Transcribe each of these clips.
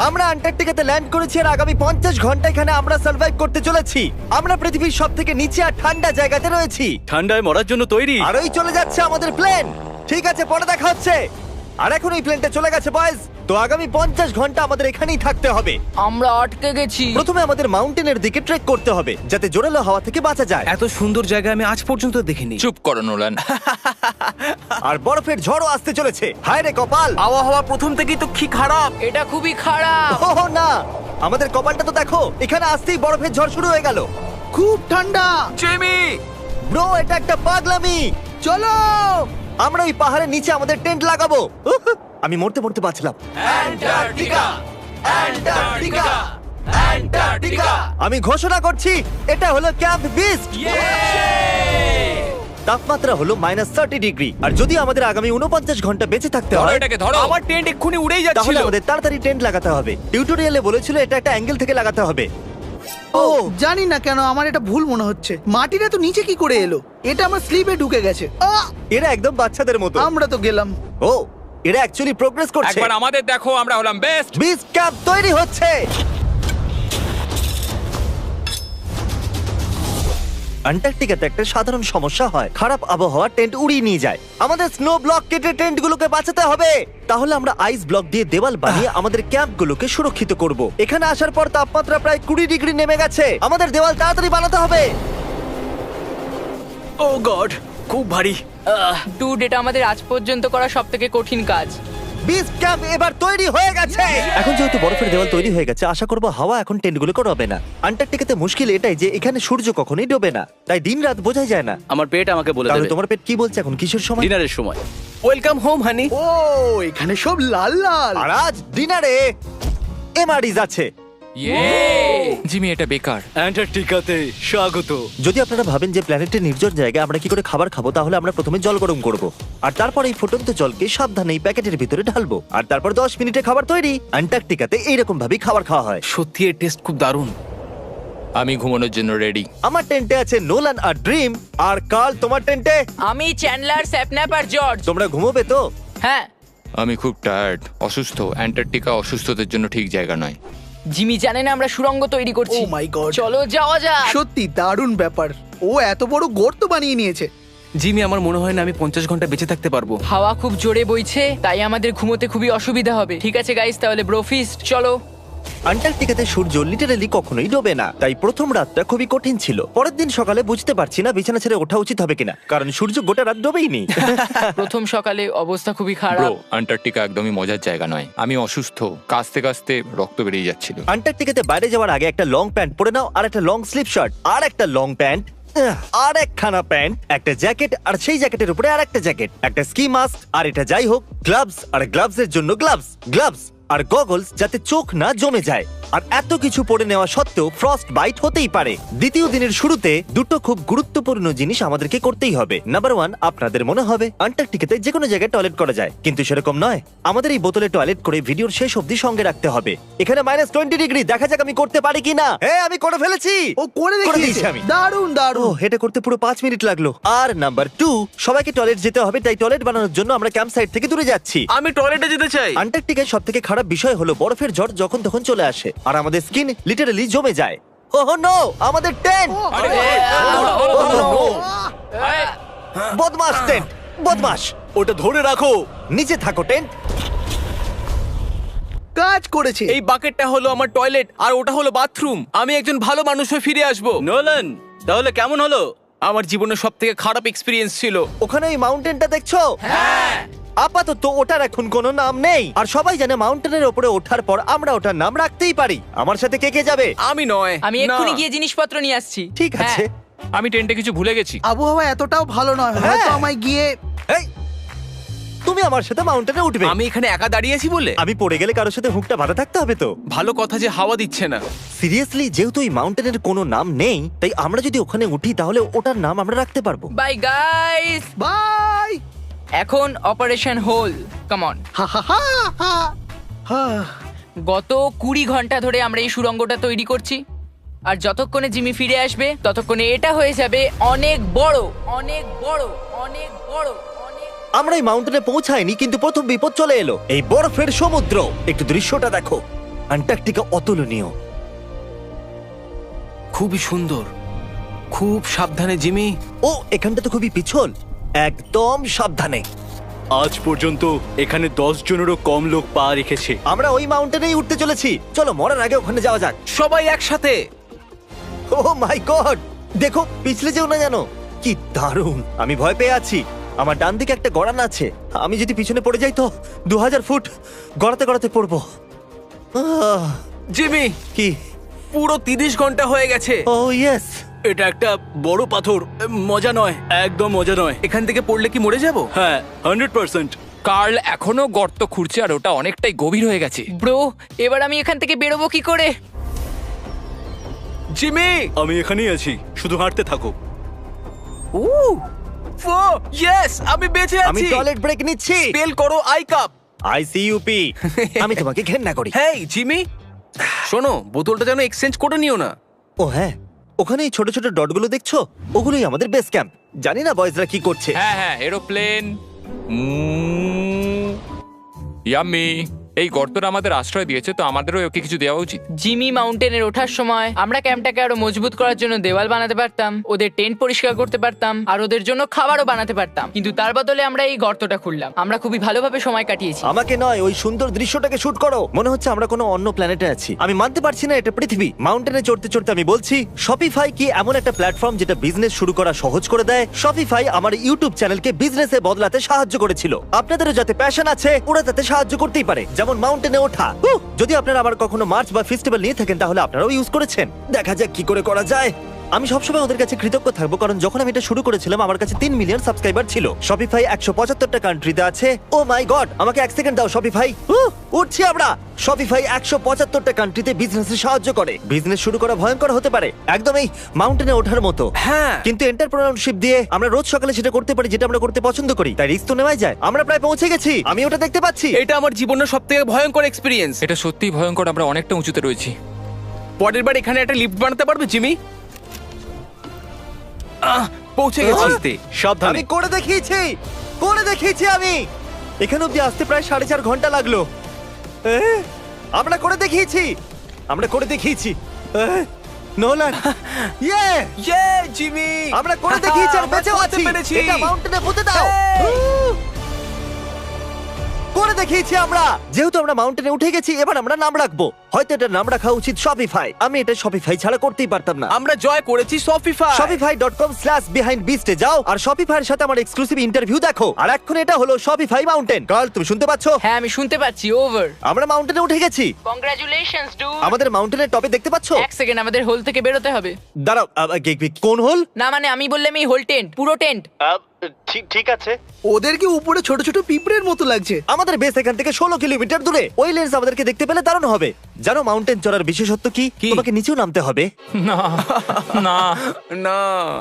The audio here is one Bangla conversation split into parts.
আমরা আন্টার্কটিকাতে ল্যান্ড করেছি আর আগামী 50 ঘন্টা এখানে আমরা সার্ভাইভ করতে চলেছি। আমরা পৃথিবীর সবথেকে নিচে আর ঠান্ডা জায়গাতে রয়েছি। ঠান্ডায় মরার জন্য তৈরি। আর ওই চলে যাচ্ছে আমাদের প্লেন। ঠিক আছে, পরে দেখা হচ্ছে। আর এখন এই প্লেনটা চলে গেছে বয়েজ। তো আগামী 50 ঘন্টা আমাদের এখানেই থাকতে হবে। আমরা আটকে গেছি। প্রথমে আমাদের মাউন্টেনের দিকে ট্রেক করতে হবে যাতে জোরালো হাওয়া থেকে বাঁচা যায়। এত সুন্দর জায়গা আমি আজ পর্যন্ত দেখিনি। চুপ করো নোলান। আর বরফের ঝড়ও আসতে চলেছে। হায় রে কপাল! আবহাওয়া প্রথম থেকেই তো কি খারাপ। এটা খুবই খারাপ। ওহ না, আমাদের কপালটা তো দেখো, এখানে আসতেই বরফের ঝড় শুরু হয়ে গেল। খুব ঠান্ডা। জেমি, ব্রো, এটা একটা পাগলামি। চলো। আমরা ওই পাহাড়ের নিচে আমাদের টেন্ট লাগাবো। উহ, আমি মরতে মরতে বাঁচলাম। আমি ঘোষণা করছি, এটা হলো ক্যাম্প বিস্ট। তাপমাত্রা হলো -30 ডিগ্রি। আর যদি আমাদের আগামী 49 ঘন্টা বেঁচে থাকতে ধরো হয়, এটাকে, ধরো। আমার টেন্ট এক্ষুনি উড়েই তাহলে যাচ্ছিল। আমাদের তাড়াতাড়ি টেন্ট লাগাতে হবে। টিউটোরিয়ালে বলেছিল এটা একটা অ্যাঙ্গেল থেকে লাগাতে হবে। ও জানি না কেন আমার এটা ভুল মনে হচ্ছে। মাটিটা তো নিচে কি করে এলো? এটা আমার স্লিপে ঢুকে গেছে। এরা একদম বাচ্চাদের মতো। আমরা তো গেলাম। ও, এরা অ্যাকচুয়ালি প্রোগ্রেস করছে। একবার আমাদের দেখো, আমরা হলাম বেস্ট। বিচ ক্যাম্প তৈরি হচ্ছে। আন্টার্কটিকাতে একটা সাধারণ সমস্যা হয়, খারাপ আবহাওয়া টেন্ট উড়িয়ে নিয়ে যায়। আমাদের স্নো ব্লক কেটে টেন্টগুলোকে বাঁচাতে হবে। তাহলে আমরা আইস ব্লক দিয়ে দেওয়াল বানিয়ে আমাদের ক্যাম্পগুলোকে সুরক্ষিত করব। এখানে আসার পর তাপমাত্রা প্রায় 20 ডিগ্রি নেমে গেছে। আমাদের দেওয়াল তাড়াতাড়ি বানাতে হবে। ও গড, খুব ভারী। ডুড, এটা আমাদের আজ পর্যন্ত করা সবথেকে কঠিন কাজ। বিচ ক্যাম্প এবার তৈরি হয়ে গেছে। এখন যেহেতু বরফের দেওয়াল তৈরি হয়ে গেছে, আশা করবো হাওয়া এখন টেন্টগুলোকে ডোবে না। আন্টার্কটিকাতে মুশকিল এটাই যে এখানে সূর্য কখনোই ডোবে না, তাই দিন রাত বোঝাই যায় না। আমার পেট আমাকে বলে তাহলে দেবে তোমার পেট কি বলছে এখন? কিসের সময়? ডিনারের সময়। Welcome home honey. ও এখানে সব লাল লাল। আর আজ ডিনারে এমআরইজ আছে। জিমি, এটা বেকার। অ্যান্টার্কটিকাতে স্বাগত। যদি আপনারা ভাবেন যে প্ল্যানেটের নির্জন জায়গায় আমরা কি করে খাবার খাবো, তাহলে আমরা প্রথমে জল গরম করব, আর তারপর এই ফুটন্ত জলকে সাবধানে এই প্যাকেটের ভিতরে ঢালবো, আর তারপর 10 মিনিটে খাবার তৈরি। আন্টার্কটিকাতে এইরকম ভাবেই খাবার খাওয়া হয়। সত্যি এর টেস্ট খুব দারুণ। আমি ঘুমানোর জন্য রেডি। আমার টেন্টে আছে নোলান আর ড্রিম। আর কাল, তোমার টেন্টে? আমি চ্যান্ডলার, স্যাপন্যাপ আর জর্জ। তোমরা ঘুমোবে তো? হ্যাঁ। আমি খুব টায়ার্ড, অসুস্থ। অ্যান্টার্কটিকা অসুস্থদের জন্য ঠিক জায়গা নয়। জিমি জানে না আমরা সুড়ঙ্গ তৈরি করছি। Oh my God! চলো যাওয়া যাক। সত্যি দারুণ ব্যাপার। ও এত বড় গর্ত বানিয়ে নিয়েছে। জিমি, আমার মনে হয় না আমি 50 ঘন্টা বেঁচে থাকতে পারবো। হাওয়া খুব জোরে বইছে, তাই আমাদের ঘুমোতে খুবই অসুবিধা হবে। ঠিক আছে গাইস, তাহলে ব্রোফিস্ট চলো। আন্টার্কটিকাতে সূর্য লিটারালি কখনোই ডোবে না, তাই প্রথম রাতটা খুবই কঠিন ছিল। পরের দিন সকালে বুঝতে পারছি না বিছানা ছেড়ে ওঠা উচিত হবে কিনা, কারণ সূর্য গোটা রাত ডোবেই নি। প্রথম সকালে অবস্থা খুবই ব্রো, খারাপ। আন্টার্কটিকা একদমই মজার জায়গা নয়। আমি অসুস্থ, কাঁচতে কাঁচতে রক্ত বেরিয়ে যাচ্ছিল। আন্টার্কটিকাতে বাইরে যাওয়ার আগে একটা লং প্যান্ট পরে নাও, আর একটা লং স্লিভ শার্ট, আর একটা লং প্যান্ট, আর একখানা প্যান্ট, একটা জ্যাকেট, আর সেই জ্যাকেটের উপরে আর একটা জ্যাকেট, একটা স্কি মাস্ক, আর এটা যাই হোক গ্লাভস, আর গ্লাভসের জন্য গ্লাভস আর গগলস যাতে চোখ না জমে যায়। আর এত কিছু পরে নেওয়া সত্ত্বেও ফ্রস্ট বাইট হতেই পারে। দ্বিতীয় দিনের শুরুতে দুটো খুব গুরুত্বপূর্ণ জিনিস আমাদেরকে করতেই হবে। নাম্বার 1, আপনাদের মনে হবে আন্টার্কটিকাতে যে কোনো জায়গায় টয়লেট করা যায়, কিন্তু সেরকম নয়। আমাদের এই বোতলে টয়লেট করে ভিডিওর শেষ অবধি সঙ্গে রাখতে হবে। এখানে -20 ডিগ্রি, দেখা যাক আমি করতে পারি কিনা। হ্যাঁ, আমি করে ফেলেছি। ও করে দিয়েছি দেখিয়েছে। আমি। দারুণ ও, দারুণ। এটা করতে পুরো 5 মিনিট লাগলো। আর নাম্বার 2, সবাইকে টয়লেট যেতে হবে, তাই টয়লেট বানানোর জন্য আমরা ক্যাম্প সাইট থেকে দূরে যাচ্ছি। আমি টয়লেটে যেতে চাই। আন্টার্কটিকায় সবথেকে খারাপ বিষয় হলো বরফের ঝড় যখন তখন চলে আসে, আর আমাদের স্কিন লিটারালি জমে যায়। ওহ নো, আমাদের টেন্ট! বদমাস টেন্ট, বদমাস! ওটা ধরে রাখো। নিচে থাকো টেন্ট। কাজ করেছে। এই বাকেটটা হলো আমার টয়লেট, আর ওটা হলো বাথরুম। আমি একজন ভালো মানুষ হয়ে ফিরে আসবো। নোলান, তাহলে কেমন হলো? আমার জীবনের সবথেকে খারাপ এক্সপেরিয়েন্স ছিল। ওখানে এই মাউন্টেনটা দেখছো? আপাতত ওটার এখন কোনো নাম নেই, আর সবাই জানে মাউন্টেনের উপরে ওঠার পর আমরা ওটার নাম রাখতেই পারি। আমার সাথে কে কে যাবে? আমি নয়। আমি না। এক্ষুনি গিয়ে জিনিসপত্র নিয়ে আসছি। ঠিক আছে। আমি টেন্টে কিছু ভুলে গেছি। আবহাওয়া এতটাও ভালো নয়, হ্যাঁ। হয়তো আমায় গিয়ে। এই, তুমি আমার সাথে মাউন্টেনে উঠবে। আমি এখানে একা দাঁড়িয়ে আছি বলে? আমি পড়ে গেলে কারোর সাথে হুকটা বাঁধা থাকতে হবে তো। ভালো কথা যে হাওয়া দিচ্ছে না। সিরিয়াসলি, যেহেতু এই মাউন্টেনের কোনো নাম নেই, তাই আমরা যদি ওখানে উঠি তাহলে ওটার নাম আমরা রাখতে পারবো। Bye guys. বাই। এখন অপারেশন হোল, কাম অন। হা হা হা হা। হা। গত 20 ঘন্টা ধরে আমরা এই সুড়ঙ্গটা তৈরি করছি, আর যতক্ষণে জিমি ফিরে আসবে ততক্ষণে এটা হয়ে যাবে অনেক বড়, অনেক বড়, অনেক বড়, অনেক। আমরা এই মাউন্টেনে পৌঁছাইনি, কিন্তু প্রথম বিপদ চলে এলো, এই বরফের সমুদ্র। একটু দৃশ্যটা দেখো। অ্যান্টার্কটিকা অতুলনীয়। খুবই সুন্দর, খুব সাবধানে জিমি। ও এখানটা তো খুবই পিছল, একদম সাবধানে। আজ পর্যন্ত এখানে 10 জনেরও কম লোক পা রেখেছে। আমরা ওই মাউন্টেনেই উঠতে চলেছি, চলো মরার আগে ওখানে যাওয়া যাক। সবাই একসাথে। ও মাই গড, দেখো পিছলে যেও না জানো। কি দারুণ, আমি ভয় পেয়ে আছি। আমার ডান দিকে একটা গড়ান আছে, আমি যদি পিছনে পড়ে যাই তো 2000 ফুট গড়াতে গড়াতে পড়বো। জিমি, কি? পুরো 30 ঘন্টা হয়ে গেছে। ও ইয়েস। এটা একটা বড় পাথর, মজা নয়, একদম মজা নয়। এখান থেকে পড়লে কি মরে যাব? হ্যাঁ 100%। কার্ল এখনো গর্ত খুঁড়ছে আর ওটা অনেকটাই গভীর হয়ে গেছে। ব্রো, এবার আমি এখান থেকে বেরোবো কি করে? জিমি, আমি এখানেই আছি, শুধু হাঁটতে থাকো। ইয়েস, আমি বেঁচে আমি আছি। টয়লেট ব্রেক নিচ্ছি। স্পেল করো আই কাপ। আইসিইউপি। আমি তোমাকে ঘেন্না করি। হেই জিমি, শোনো, বোতলটা যেন এক্সচেঞ্জ করে নিও না। ও হ্যাঁ, ওখানে এই ছোট ছোট ডটগুলো দেখছো, ওগুলোই আমাদের বেস ক্যাম্প। জানি না বয়েজরা কি করছে। হ্যাঁ হ্যাঁ, এরোপ্লেন। ইয়াম্মি, এই গর্তটা আমাদের আশ্রয় দিয়েছে, তো আমাদেরও ওকে কিছু দেওয়া উচিত। জিমি মাউন্টেনের ওঠার সময় আমরা ক্যাম্পটাকে আরো মজবুত করার জন্য দেওয়াল বানাতে পারতাম, ওদের টেন্ট পরিষ্কার করতে পারতাম, আর ওদের জন্য খাবারও বানাতে পারতাম। কিন্তু তার বদলে আমরা এই গর্তটা খুললাম। আমরা খুবই ভালোভাবে সময় কাটিয়েছি। আমাকে নয়, ওই সুন্দর দৃশ্যটাকে শুট করো। মনে হচ্ছে আমরা কোনো অন্য প্ল্যানেটে আছি। আমি মানতে পারছি না এটা পৃথিবী। মাউন্টেনে চড়তে চড়তে আমি বলছি, শপিফাই কি এমন একটা প্ল্যাটফর্ম যেটা বিজনেস শুরু করা সহজ করে দেয়? শপিফাই আমার ইউটিউব চ্যানেলকে বিজনেসে বদলাতে সাহায্য করেছিল। আপনাদেরও যাতে প্যাশন আছে, ওরা তাতে সাহায্য করতেই পারে, যেমন মাউন্টেনে ওঠা। যদি আপনারা আবার কখনো মার্চ বা ফেস্টিভ্যাল নিয়ে থাকেন, তাহলে আপনারাও ইউজ করেছেন। দেখা যাক কি করে করা যায়। আমি সবসময় ওদের কাছে কৃতজ্ঞ থাকবো, কারণ যখন আমি এটা শুরু করেছিলাম আমার কাছে 3 মিলিয়ন সাবস্ক্রাইবার ছিল। শপিফাই 175টা কান্ট্রিতে আছে। ও মাই গড, আমাকে 1 সেকেন্ড দাও শপিফাই। উঠছি আমরা। শপিফাই 175টা কান্ট্রিতে বিজনেসে সাহায্য করে। বিজনেস শুরু করা ভয়ঙ্কর হতে পারে, একদম এই মাউন্টেনে ওঠার মতো। হ্যাঁ, কিন্তু এন্টারপ্রেনারশিপ দিয়ে আমরা রোজ সকালে সেটা করতে পারি যেটা আমরা করতে পছন্দ করি, তাই রিস্ক তো নেওয়াই যায়। আমরা প্রায় পৌঁছে গেছি, আমি ওটা দেখতে পাচ্ছি। এটা আমার জীবনের সবথেকে ভয়ঙ্কর এক্সপেরিয়েন্স। এটা সত্যিই ভয়ঙ্কর, আমরা অনেকটা উঁচুতে রয়েছি। পরের বার এখানে একটা লিফট বানাতে পারবে জিমি? পৌঁছে গেছি। সাবধানে। আমি করে দেখিয়েছি, করে দেখিয়েছি আমি। এখানে অব্দি আসতে প্রায় 4.5 ঘন্টা লাগলো। আমরা করে দেখিয়েছি, আমরা করে দেখিয়েছি। নোলান, ইয়ে, ইয়ে জিমি, আমরা করে দেখিয়েছি আর আমরা বেঁচেও করতে আছি। পেরেছি। এটা মাউন্টেনে পুঁতে দাও। করে দেখিয়েছি আমরা। যেহেতু আমরা মাউন্টেনে উঠে গেছি, এবার আমরা নাম রাখবো। হয়তো এটা নাম রাখা উচিত শপিফাই। আমি এটা শপিফাই ছাড়া করতেই পারতাম না। আমরা জয় করেছি শপিফাই। shopify.com/behindbeast এ যাও আর শপিফাই এর সাথে আমার এক্সক্লুসিভ ইন্টারভিউ দেখো। আর এখন এটা হলো শপিফাই মাউন্টেন। কার্ল, তুমি শুনতে পাচ্ছো? হ্যাঁ, আমি শুনতে পাচ্ছি। ওভার। আমরা মাউন্টেনে উঠে গেছি। Congratulations dude. আমাদের মাউন্টেনের টপে দেখতে পাচ্ছো? এক সেকেন্ড, আমাদের হোল থেকে বেরোতে হবে। দাঁড়াও, কোন হোল? না মানে আমি বললাম এই হোল টেন্ট, পুরো টেন্ট। ঠিক আছে। ওদেরকে উপরে ছোট ছোট পিঁপড়ের মতো লাগছে। আমাদের বেস এখান থেকে 16 কিলোমিটার দূরে। ওই লেন্স আমাদেরকে দেখতে পেলে দারুণ হবে। জানো মাউন্টেন চড়ার বিশেষত্ব কি? তোমাকে নিচেও নামতে হবে। না না না,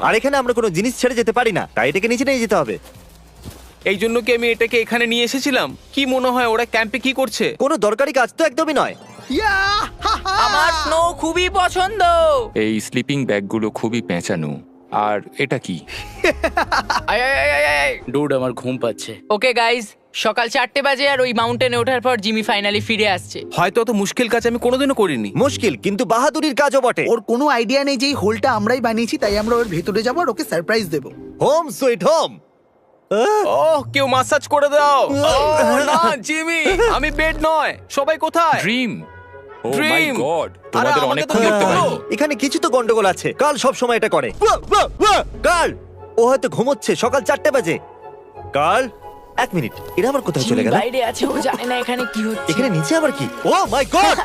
আর এখানে আমরা কোনো জিনিস ছেড়ে যেতে পারি না, তাই এটাকে নিচে নিয়ে যেতে হবে। এই জন্য কি আমি এটাকে এখানে নিয়ে এসেছিলাম? কি মনে হয় ওরা ক্যাম্পে কি করছে? কোনো দরকারি কাজ তো একদমই নয়। ইয়া! আমার স্নো খুবই পছন্দ। এই স্লিপিং ব্যাগগুলো খুবই পেঁচানো। আর এটা কি? ডুড, আমার ঘুম পাচ্ছে। ওকে গাইজ, সকাল 4টে বাজে আর ওই মাউন্টেনে ওঠার পর জিমি ফাইনালি ফিরে আসছে। হয়তো অত মুশকিল কাজ আমি কোনোদিনও করিনি। মুশকিল কিন্তু বাহাদুরির কাজও বটে। ওর কোনো আইডিয়া নেই যে এই হোলটা আমরাই বানিয়েছি, তাই আমরা ওর ভেতরে যাবো আর ওকে সারপ্রাইজ দেবো। Home sweet home. ওহ, কেউ মাসাজ করে দাও। ওহ, না জিমি, আমি বেড নয়। সবাই কোথায়? ড্রিম। ও মাই Dream! গড, আরে, তোমাদের আমাকে অনেক তো দেখতে দেখতে দাও। পাইনি। এখানে কিছু তো গন্ডগোল আছে। কাল সব সময় এটা করে। কাল, ও হয়তো ঘুমোচ্ছে। সকাল 4টে বাজে। কাল, 1 মিনিট, এরা আবার কোথায় চলে জিমি গেল? বাইরে আছে, ও জানে না এখানে কি হচ্ছে। এখানে নিচে আবার কি? ও মাই গড!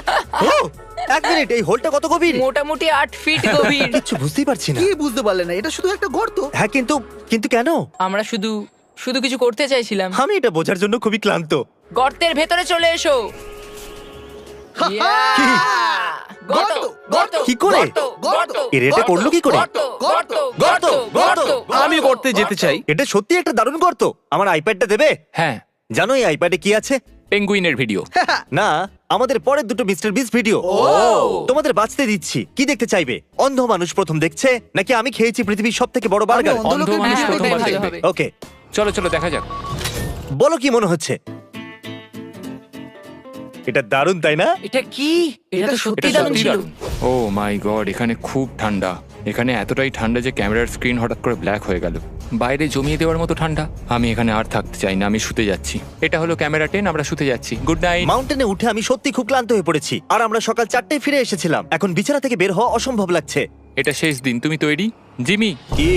1 মিনিট, এই হোলটা কত গভীর? মোটামুটি 8 ফিট গভীর। কিছু বুঝতেই পারছি না। কি বুঝতে পারলে না? এটা শুধু একটা গর্ত। হ্যাঁ, কিন্তু কেন? আমরা শুধু কিছু করতে চাইছিলাম। আমি এটা বোঝার জন্য খুবই ক্লান্ত। গর্তের ভেতরে চলে এসো। কি? গর্ত, গর্ত, কি করে? গর্ত, গর্ত, এর এটা করলো কি করে? গর্ত, গর্ত, গর্ত, গর্ত। আমি করতে যেতে চাই। এটা সত্যি একটা দারুণ গর্ত। আমার আইপ্যাডটা দেবে? হ্যাঁ, জানো এই আইপ্যাডে কি আছে? পেঙ্গুইনের ভিডিও। না, আমাদের পরের দুটো মিস্টার বিস্ট ভিডিও। তোমাদের বাঁচতে দিচ্ছি। কি দেখতে চাইবে? অন্ধ মানুষ প্রথম দেখছে, নাকি আমি খেয়েছি পৃথিবীর সবথেকে বড় বার্গার? অন্ধ লোকের অন্ধ মানুষ ভিডিও প্রথমবার দেখতে দেখবে। হবে। ওকে, চলো চলো দেখা যাক। বলো কি মনে হচ্ছে? এটা দারুণ তাই না? এটা কি? এটা তো সত্যি এটা দারুণ সত্যি ছিল। দারুণ। ও মাই গড, এখানে খুব ঠান্ডা। এখানে এতটাই ঠান্ডা যে ক্যামেরার স্ক্রিন হঠাৎ করে ব্ল্যাক হয়ে গেল। বাইরে জমিয়ে দেওয়ার মতো ঠান্ডা। আমি এখানে আর থাকতে চাই না, আমি শুতে যাচ্ছি। এটা হলো ক্যামেরা 10, আমরা শুতে যাচ্ছি। Good night. মাউন্টেনে উঠে আমি সত্যি খুব ক্লান্ত হয়ে পড়েছি, আর আমরা সকাল 4টায় ফিরে এসেছিলাম। এখন বিছানা থেকে বের হওয়া অসম্ভব লাগছে। এটা শেষ দিন, তুমি তৈরি? জিমি, কি?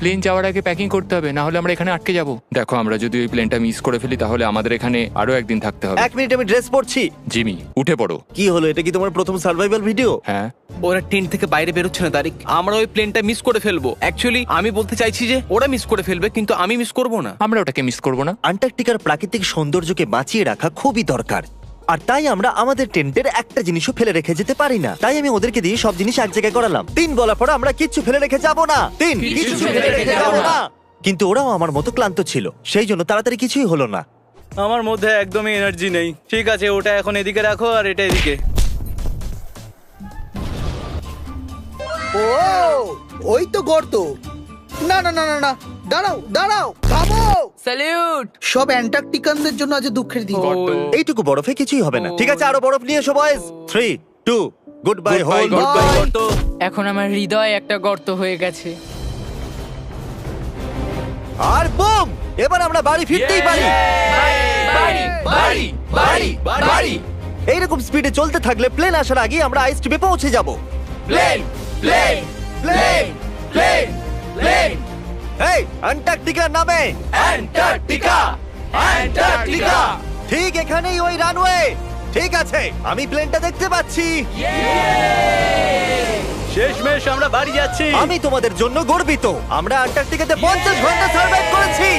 প্লেন যাওয়ার আগে প্যাকিং করতে হবে, না হলে আমরা এখানে আটকে যাব। দেখো, আমরা যদি ওই প্লেনটা মিস করে ফেলি তাহলে আমাদের এখানে আরো একদিন থাকতে হবে। 1 মিনিট, আমি ড্রেস পরছি। জিমি, উঠে পড়ো। কি হলো, এটা কি তোমার প্রথম সার্ভাইভাল ভিডিও? হ্যাঁ, ওরা টেন্ট থেকে বাইরে বেরোচ্ছে না তারিক। আমরা ওই প্লেনটা মিস করে ফেলবো। অ্যাকচুয়ালি আমি বলতে চাইছি যে ওরা মিস করে ফেলবে, কিন্তু আমি মিস করব না। আমরা ওটাকে মিস করব না। আন্টার্কটিকার প্রাকৃতিক সৌন্দর্যকে বাঁচিয়ে রাখা খুবই দরকার, আর তাই আমরা আমাদের টেন্টের একটা জিনিসও ফেলে রেখে যেতে পারি না। তাই আমি ওদেরকে দিয়ে সব জিনিস এক জায়গায় করালাম। 3 বলার পর আমরা কিচ্ছু ফেলে রেখে যাব না। 3 কিছু ফেলে রেখে যাব না। কিন্তু ওরাও আমার মতো ক্লান্ত ছিল, সেই জন্য তাড়াতাড়ি কিছুই হলো না। আমার মধ্যে একদমই এনার্জি নেই। ঠিক আছে, ওটা এখন এদিকে রাখো আর এটা এদিকে। ও ওই তো গর্ত। না না না না না, দাঁড়াও দাঁড়াও, থামো। স্যালিউট। সব অ্যান্টার্কটিকানদের জন্য আজ দুঃখের দিন। এইটুকু বরফে কিছুই হবে না। ঠিক আছে, আরো বরফ নিয়ে এসো বয়েজ। 3 2 good bye whole. এখন আমার হৃদয় একটা গর্ত হয়ে গেছে। আর বুম, এবার আমরা বাড়ি ফিরতেই পারি। এইরকম স্পিডে চলতে থাকলে প্লেন আসার আগে আমরা আইস টিপে পৌঁছে যাব। এই অ্যান্টার্কটিকার নামে। অ্যান্টার্কটিকা ঠিক এখানেই, ওই রানওয়ে। ঠিক আছে, আমি প্লেনটা দেখতে পাচ্ছি। শেষমেশ আমরা বাড়ি যাচ্ছি। আমি তোমাদের জন্য গর্বিত। আমরা অ্যান্টার্কটিকাতে 50 ঘন্টা সার্ভাইভ করেছি।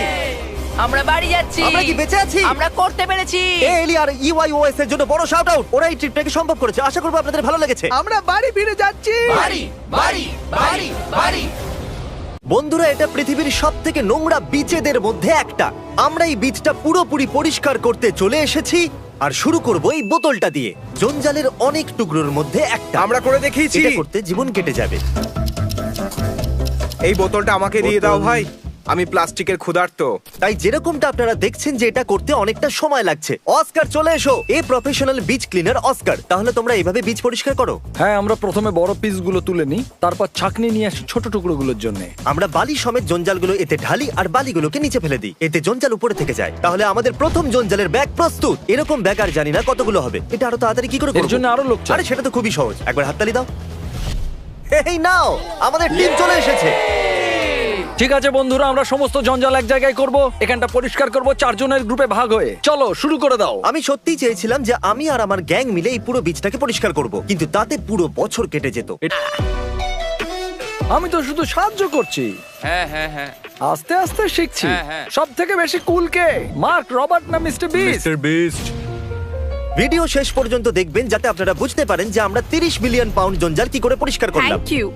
আমরা বাড়ি যাচ্ছি। আমরা কি বেঁচে আছি? আমরা করতে পেরেছি। এলি আর ইওয়াইওএস এর জন্য বড় শাউট আউট। ওরা এই ট্রিপটাকে সম্ভব করেছে। আশা করব আপনাদের ভালো লেগেছে। আমরা বাড়ি ফিরে যাচ্ছি। বন্ধুরা, এটা পৃথিবীর সবথেকে নোংরা বিচেদের মধ্যে একটা। আমরা এই বিচটা পুরোপুরি পরিষ্কার করতে চলে এসেছি, আর শুরু করব এই বোতলটা দিয়ে। জঞ্জালের অনেক টুকরোর মধ্যে একটা। আমরা করে দেখিয়েছি। এটা করতে জীবন কেটে যাবে। এই বোতলটা আমাকে দিয়ে দাও ভাই, আমি প্লাস্টিকের ক্ষুধার্ত। তাই যেরকমটা আপনারা দেখছেন যে এটা করতে অনেকটা সময় লাগছে। অস্কার, চলে এসো। A professional beach cleaner Oscar. তাহলে তোমরা এইভাবে বিচ পরিষ্কার করো? হ্যাঁ, আমরা প্রথমে বড় পিসগুলো তুলে নিই, তারপর ছাঁকনি নিয়ে আসি ছোট টুকরোগুলোর জন্য। আমরা বালি সমেত জঞ্জালগুলো এতে ঢালি আর বালিগুলোকে নিচে ফেলে দিই। এতে জঞ্জাল উপরে থেকে যায়। তাহলে আমাদের প্রথম জঞ্জালের ব্যাগ প্রস্তুত। এরকম ব্যাগ আর জানি না কতগুলো হবে। এটা আরো তাড়াতাড়ি কি করে এর করব? জন্য আরো লোক চাই। আরে সেটা তো খুবই সহজ। একবার হাততালি দাও। এই নাও, আমাদের টিম চলে এসেছে। ঠিক আছে বন্ধুরা, আমরা সমস্ত জঞ্জাল এক জায়গায় করব। এখানটা পরিষ্কার করব 4 জনের গ্রুপে ভাগ হয়ে। চলো শুরু করে দাও। আমি সত্যিই চেয়েছিলাম যে আমি আর আমার গ্যাং মিলে এই পুরো বিচটাকে পরিষ্কার করব, কিন্তু তাতে পুরো বছর কেটে যেত। আমি তো শুধু সাহায্য করছি, হ্যাঁ হ্যাঁ হ্যাঁ। আস্তে আস্তে শিখছি। হ্যাঁ, হ্যাঁ। সব থেকে বেশি কুল কে, মার্ক, রবার্ট না mister beast? Mister beast. Video শেষ পর্যন্ত দেখবেন যাতে আপনারা বুঝতে পারেন যে আমরা 30 মিলিয়ন পাউন্ড জঞ্জাল কি করে পরিষ্কার করলাম। থ্যাংক ইউ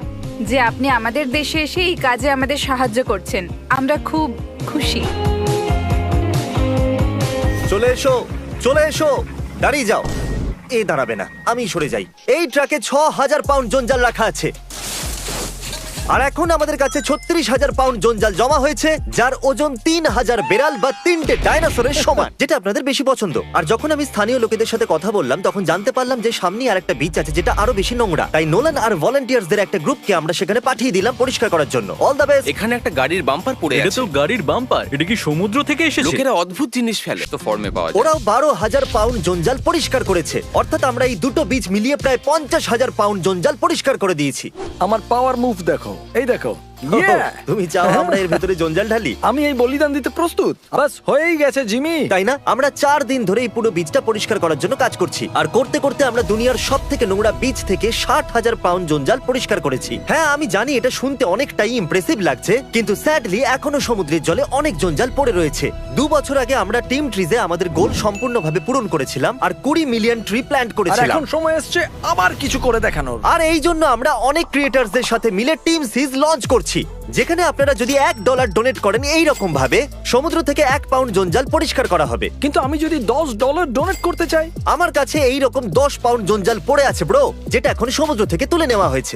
যে আপনি আমাদের দেশে এসে এই কাজে আমাদের সাহায্য করছেন। আমরা খুব খুশি। চলে এসো, চলে এসো। দাঁড়িয়ে যাও। এ দাঁড়াবে না, আমি সরে যাই। এই ট্রাকে 6000 পাউন্ড জঞ্জাল রাখা আছে, আর এখন আমাদের কাছে 36,000 পাউন্ড জঞ্জাল জমা হয়েছে, যার ওজন 3000 বেড়াল বা 3টে ডাইনোসরের সমান, যেটা আপনাদের বেশি পছন্দ। আর যখন আমি স্থানীয় লোকেদের সাথে কথা বললাম, তখন জানতে পারলাম যে সামনে আর একটা বিচ আছে যেটা আরো বেশি নোংরা। তাই নোলান আর ভলান্টিয়ার্সদের একটা গ্রুপকে আমরা সেখানে পাঠিয়ে দিলাম পরিষ্কার করার জন্য। All the best. এখানে একটা গাড়ির বাম্পার পড়ে এটা আছে। তো গাড়ির বাম্পার। এটা কি সমুদ্র থেকে এসেছে? লোকেরা অদ্ভুত জিনিস ফেলে। তো ফর্মে পাওয়া যায়। ওরাও 12,000 পাউন্ড জঞ্জাল পরিষ্কার করেছে। অর্থাৎ আমরা এই দুটো বিচ মিলিয়ে প্রায় 50,000 পাউন্ড জঞ্জাল পরিষ্কার করে দিয়েছি। আমার পাওয়ার মুভ দেখো, এই দেখো। Yeah! তুমি চাও আমরা এর ভেতরে জঞ্জাল ঢালি? আমি এই বলিদান দিতে প্রস্তুত। বাস হয়েই গেছে জিমি। তাই না? আমরা 4 দিন ধরে এই পুরো বিচটা পরিষ্কার করার জন্য কাজ করছি, আর করতে করতে আমরা দুনিয়ার সব থেকে নোংরা বিচ থেকে 60,000 পাউন্ড জঞ্জাল পরিষ্কার করেছি। হ্যাঁ, আমি জানি এটা শুনতে অনেকটাই ইমপ্রেসিভ লাগছে, কিন্তু স্যাডলি এখনো সমুদ্রের জলে অনেক জঞ্জাল পড়ে রয়েছে। 2 বছর আগে আমরা টিম ট্রিজে আমাদের গোল সম্পূর্ণভাবে পূরণ করেছিলাম, আর 20 মিলিয়ন ট্রি প্ল্যান্ট আর করেছিলাম। এখন সময় এসেছে আবার কিছু করে দেখানোর। আর এই জন্য আমরা অনেক ক্রিয়েটারসদের সাথে মিলে টিম সিজ লঞ্চ করছি, যেখানে আপনারা যদি $1 ডোনেট করেন, এই রকম ভাবে সমুদ্র থেকে 1 পাউন্ড জঞ্জাল পরিষ্কার করা হবে। কিন্তু আমি যদি $10 ডোনেট করতে চাই? আমার কাছে এই রকম 10 পাউন্ড জঞ্জাল পড়ে আছে ব্রো, যেটা এখন সমুদ্র থেকে তুলে নেওয়া হয়েছে।